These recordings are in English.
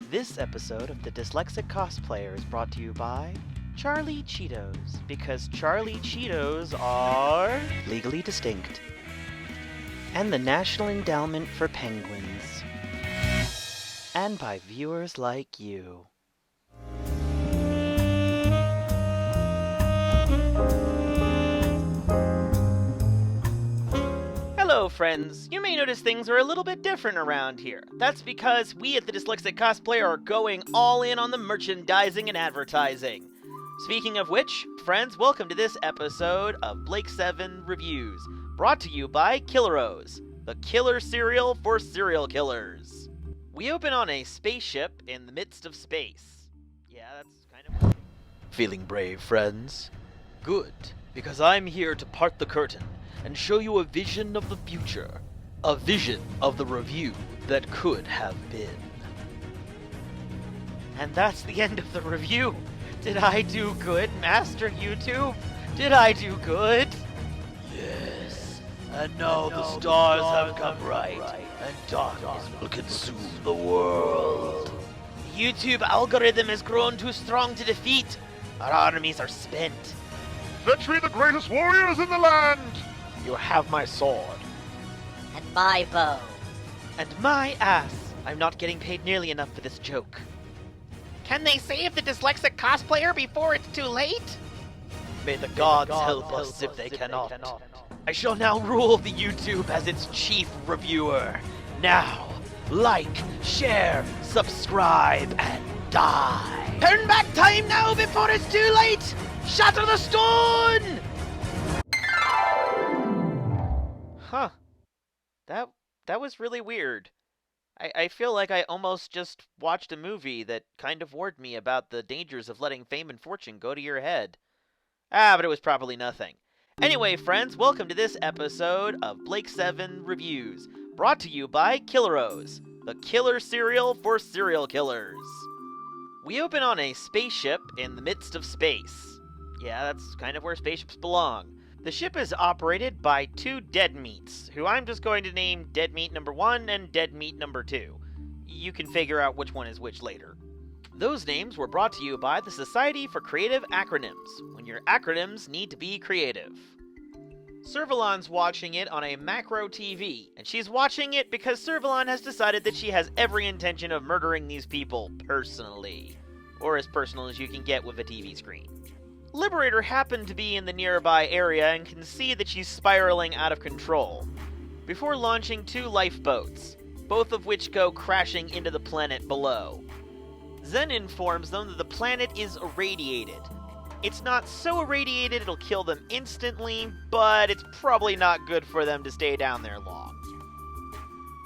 This episode of The Dyslexic Cosplayer is brought to you by Charlie Cheetos, because Charlie Cheetos are legally distinct, and the National Endowment for Penguins, and by viewers like you. Hello friends, you may notice things are a little bit different around here. That's because we at the Dyslexic Cosplayer are going all in on the merchandising and advertising. Speaking of which, friends, welcome to this episode of Blake 7 Reviews, brought to you by Killeros, the killer cereal for serial killers. We open on a spaceship in the midst of space. Yeah, that's kind of... Feeling brave, friends? Good, because I'm here to part the curtain and show you a vision of the future. A vision of the review that could have been. And that's the end of the review. Did I do good, Master YouTube? Did I do good? Yes, and now the stars have come right, and darkness will consume the world. The YouTube algorithm has grown too strong to defeat. Our armies are spent. Fetch me the greatest warriors in the land! You have my sword. And my bow. And my ass. I'm not getting paid nearly enough for this joke. Can they save the Dyslexic Cosplayer before it's too late? May the gods help us if they cannot. I shall now rule the YouTube as its chief reviewer. Now, like, share, subscribe, and die. Turn back time now before it's too late! Shatter the stone! Huh. That was really weird. I feel like I almost just watched a movie that kind of warned me about the dangers of letting fame and fortune go to your head. But it was probably nothing. Anyway, friends, welcome to this episode of Blake 7 Reviews, brought to you by Killeros, the killer cereal for serial killers. We open on a spaceship in the midst of space. Yeah, that's kind of where spaceships belong. The ship is operated by two dead meats, who I'm just going to name Dead Meat Number 1 and Dead Meat Number 2. You can figure out which one is which later. Those names were brought to you by the Society for Creative Acronyms, when your acronyms need to be creative. Servalon's watching it on a macro TV, and she's watching it because Servalon has decided that she has every intention of murdering these people personally. Or as personal as you can get with a TV screen. Liberator happened to be in the nearby area and can see that she's spiraling out of control, before launching two lifeboats, both of which go crashing into the planet below. Zen informs them that the planet is irradiated. It's not so irradiated it'll kill them instantly, but it's probably not good for them to stay down there long.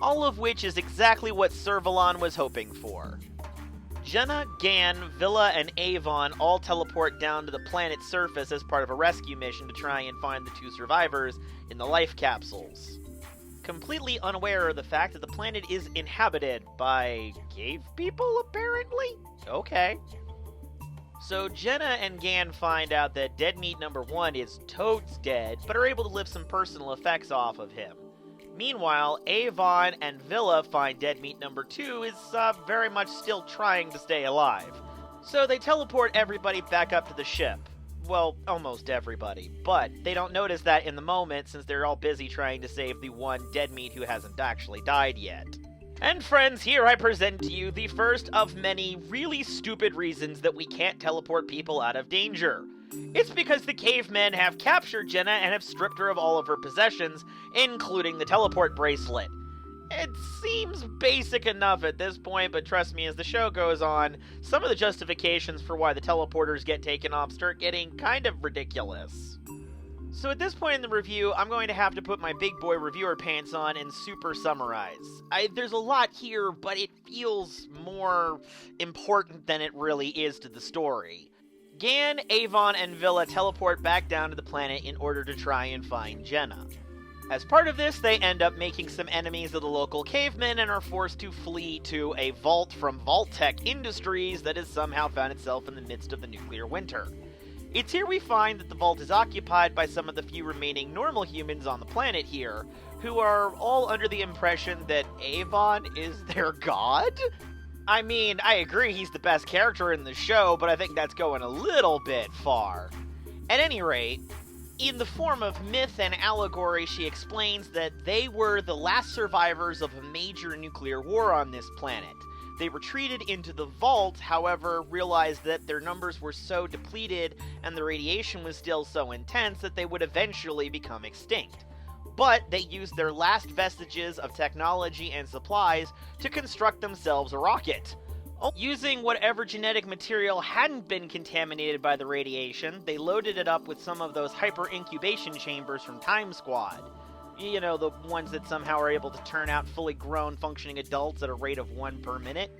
All of which is exactly what Servalon was hoping for. Jenna, Gan, Villa, and Avon all teleport down to the planet's surface as part of a rescue mission to try and find the two survivors in the life capsules. Completely unaware of the fact that the planet is inhabited by cave people, apparently? Okay. So Jenna and Gan find out that Dead Meat Number 1 is totes dead, but are able to lift some personal effects off of him. Meanwhile, Avon and Villa find Dead Meat Number 2 is very much still trying to stay alive. So they teleport everybody back up to the ship. Well, almost everybody, but they don't notice that in the moment since they're all busy trying to save the one dead meat who hasn't actually died yet. And friends, here I present to you the first of many really stupid reasons that we can't teleport people out of danger. It's because the cavemen have captured Jenna and have stripped her of all of her possessions, including the teleport bracelet. It seems basic enough at this point, but trust me, as the show goes on, some of the justifications for why the teleporters get taken off start getting kind of ridiculous. So at this point in the review, I'm going to have to put my big boy reviewer pants on and super summarize. There's a lot here, but it feels more important than it really is to the story. Gan, Avon, and Villa teleport back down to the planet in order to try and find Jenna. As part of this, they end up making some enemies of the local cavemen and are forced to flee to a vault from Vault-Tec Industries that has somehow found itself in the midst of the nuclear winter. It's here we find that the vault is occupied by some of the few remaining normal humans on the planet here, who are all under the impression that Avon is their god? I mean, I agree he's the best character in the show, but I think that's going a little bit far. At any rate, in the form of myth and allegory, she explains that they were the last survivors of a major nuclear war on this planet. They retreated into the vault, however, realized that their numbers were so depleted and the radiation was still so intense that they would eventually become extinct. But they used their last vestiges of technology and supplies to construct themselves a rocket. Using whatever genetic material hadn't been contaminated by the radiation, they loaded it up with some of those hyper-incubation chambers from Time Squad. You know, the ones that somehow are able to turn out fully grown, functioning adults at a rate of 1 per minute.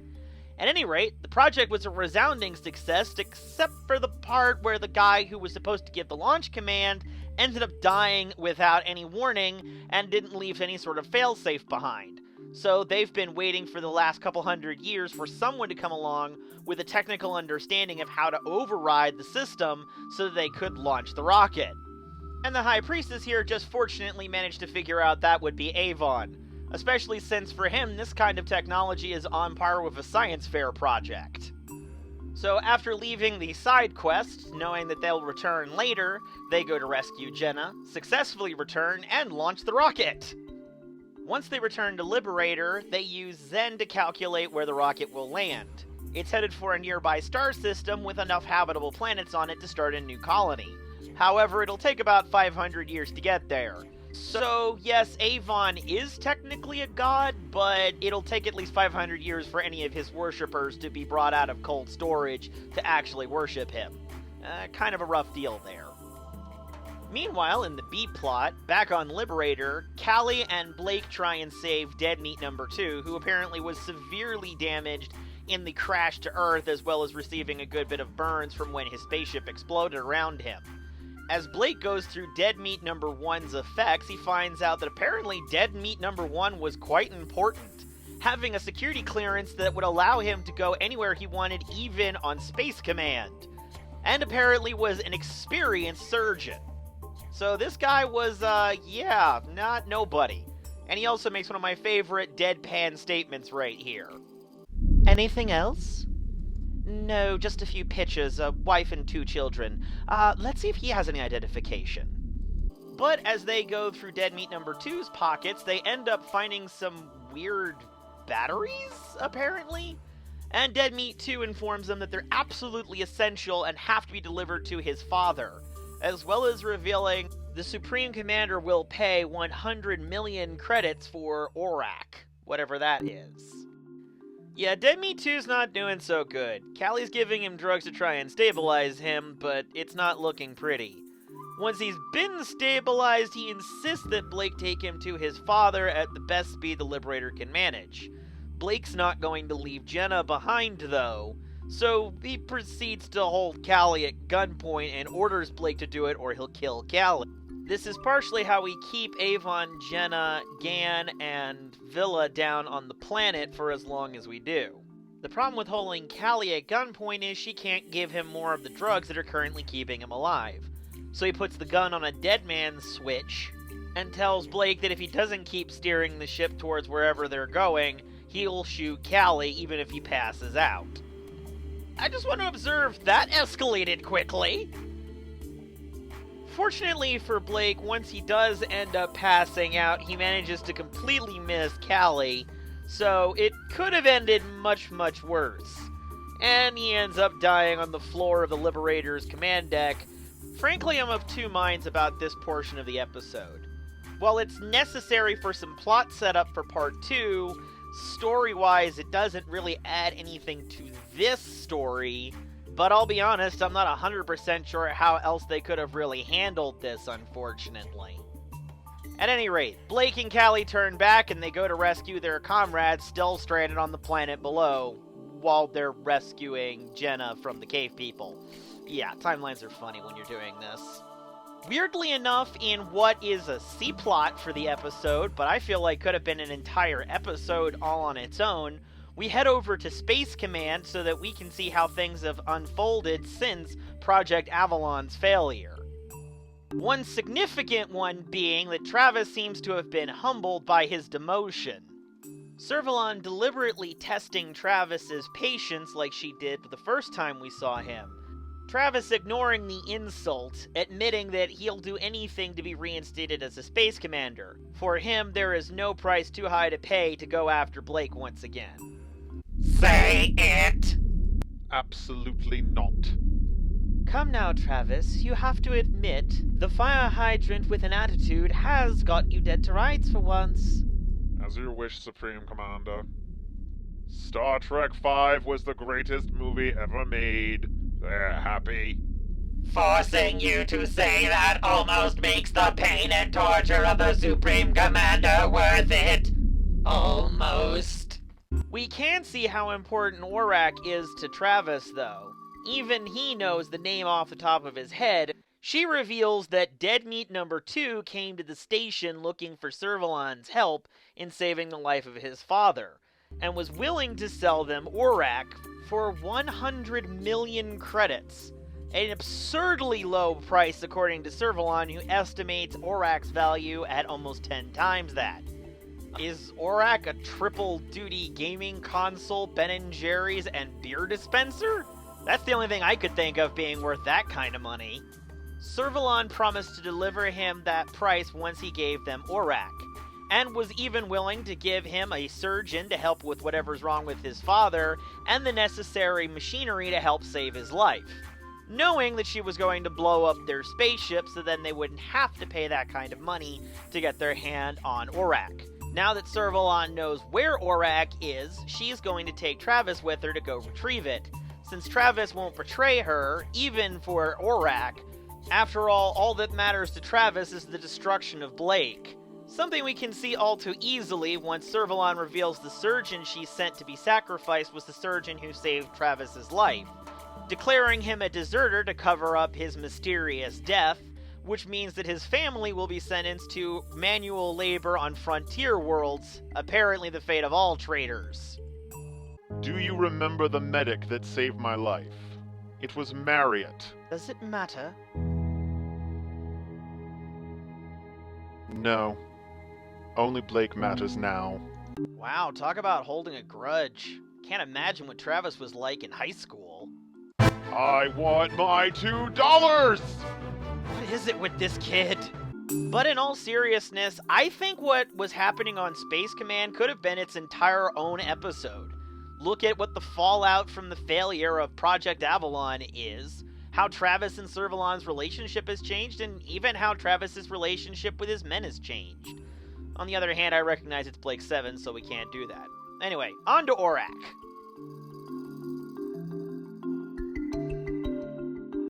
At any rate, the project was a resounding success, except for the part where the guy who was supposed to give the launch command ended up dying without any warning and didn't leave any sort of failsafe behind. So they've been waiting for the last couple hundred years for someone to come along with a technical understanding of how to override the system so that they could launch the rocket. And the High Priestess here just fortunately managed to figure out that would be Avon, especially since for him this kind of technology is on par with a science fair project. So after leaving the side quest, knowing that they'll return later, they go to rescue Jenna, successfully return, and launch the rocket. Once they return to Liberator, they use Zen to calculate where the rocket will land. It's headed for a nearby star system with enough habitable planets on it to start a new colony. However, it'll take about 500 years to get there. So, yes, Avon is technically a god, but it'll take at least 500 years for any of his worshippers to be brought out of cold storage to actually worship him. Kind of a rough deal there. Meanwhile, in the B-plot, back on Liberator, Callie and Blake try and save Dead Meat Number 2, who apparently was severely damaged in the crash to Earth, as well as receiving a good bit of burns from when his spaceship exploded around him. As Blake goes through Dead Meat Number 1's effects, he finds out that apparently Dead Meat Number 1 was quite important, having a security clearance that would allow him to go anywhere he wanted, even on Space Command, and apparently was an experienced surgeon. So this guy was, not nobody. And he also makes one of my favorite deadpan statements right here. Anything else? No, just a few pictures, a wife and 2 children. Let's see if he has any identification. But as they go through Dead Meat Number 2's pockets, they end up finding some weird batteries, apparently? And Dead Meat 2 informs them that they're absolutely essential and have to be delivered to his father, as well as revealing the Supreme Commander will pay 100 million credits for Aurak, whatever that is. Yeah, Dead Meat 2's not doing so good. Callie's giving him drugs to try and stabilize him, but it's not looking pretty. Once he's been stabilized, he insists that Blake take him to his father at the best speed the Liberator can manage. Blake's not going to leave Jenna behind, though, so he proceeds to hold Callie at gunpoint and orders Blake to do it or he'll kill Callie. This is partially how we keep Avon, Jenna, Gan, and Villa down on the planet for as long as we do. The problem with holding Callie at gunpoint is she can't give him more of the drugs that are currently keeping him alive. So he puts the gun on a dead man's switch and tells Blake that if he doesn't keep steering the ship towards wherever they're going, he'll shoot Callie even if he passes out. I just want to observe that escalated quickly. Fortunately for Blake, once he does end up passing out, he manages to completely miss Callie, so it could have ended much, much worse. And he ends up dying on the floor of the Liberator's command deck. Frankly, I'm of 2 minds about this portion of the episode. While it's necessary for some plot setup for part 2, story-wise it doesn't really add anything to this story. But I'll be honest, I'm not 100% sure how else they could have really handled this, unfortunately. At any rate, Blake and Callie turn back and they go to rescue their comrades still stranded on the planet below, while they're rescuing Jenna from the cave people. Yeah, timelines are funny when you're doing this. Weirdly enough, in what is a C-plot for the episode, but I feel like could have been an entire episode all on its own, we head over to Space Command so that we can see how things have unfolded since Project Avalon's failure. One significant one being that Travis seems to have been humbled by his demotion. Servalon deliberately testing Travis's patience like she did the first time we saw him. Travis ignoring the insult, admitting that he'll do anything to be reinstated as a space commander. For him, there is no price too high to pay to go after Blake once again. Say it! Absolutely not. Come now, Travis, you have to admit, the fire hydrant with an attitude has got you dead to rights for once. As your wish, Supreme Commander. Star Trek V was the greatest movie ever made. They're happy. Forcing you to say that almost makes the pain and torture of the Supreme Commander worth it. Almost. We can see how important Orak is to Travis, though. Even he knows the name off the top of his head. She reveals that Dead Meat Number 2 came to the station looking for Servalon's help in saving the life of his father, and was willing to sell them Orak for 100 million credits. An absurdly low price according to Servalon, who estimates Orak's value at almost 10 times that. Is Orak a triple-duty gaming console, Ben & Jerry's, and beer dispenser? That's the only thing I could think of being worth that kind of money. Servalon promised to deliver him that price once he gave them Orak, and was even willing to give him a surgeon to help with whatever's wrong with his father, and the necessary machinery to help save his life, knowing that she was going to blow up their spaceship so then they wouldn't have to pay that kind of money to get their hand on Orak. Now that Servalon knows where Orak is, she's going to take Travis with her to go retrieve it, since Travis won't betray her, even for Orak. After all that matters to Travis is the destruction of Blake. Something we can see all too easily once Servalon reveals the surgeon she sent to be sacrificed was the surgeon who saved Travis's life, declaring him a deserter to cover up his mysterious death, which means that his family will be sentenced to manual labor on frontier worlds, apparently the fate of all traitors. Do you remember the medic that saved my life? It was Marriott. Does it matter? No. Only Blake matters now. Wow, talk about holding a grudge. Can't imagine what Travis was like in high school. I want my $2! What is it with this kid? But in all seriousness, I think what was happening on Space Command could have been its entire own episode. Look at what the fallout from the failure of Project Avalon is, how Travis and Servalon's relationship has changed, and even how Travis's relationship with his men has changed. On the other hand, I recognize it's Blake 7, so we can't do that. Anyway, on to Orak.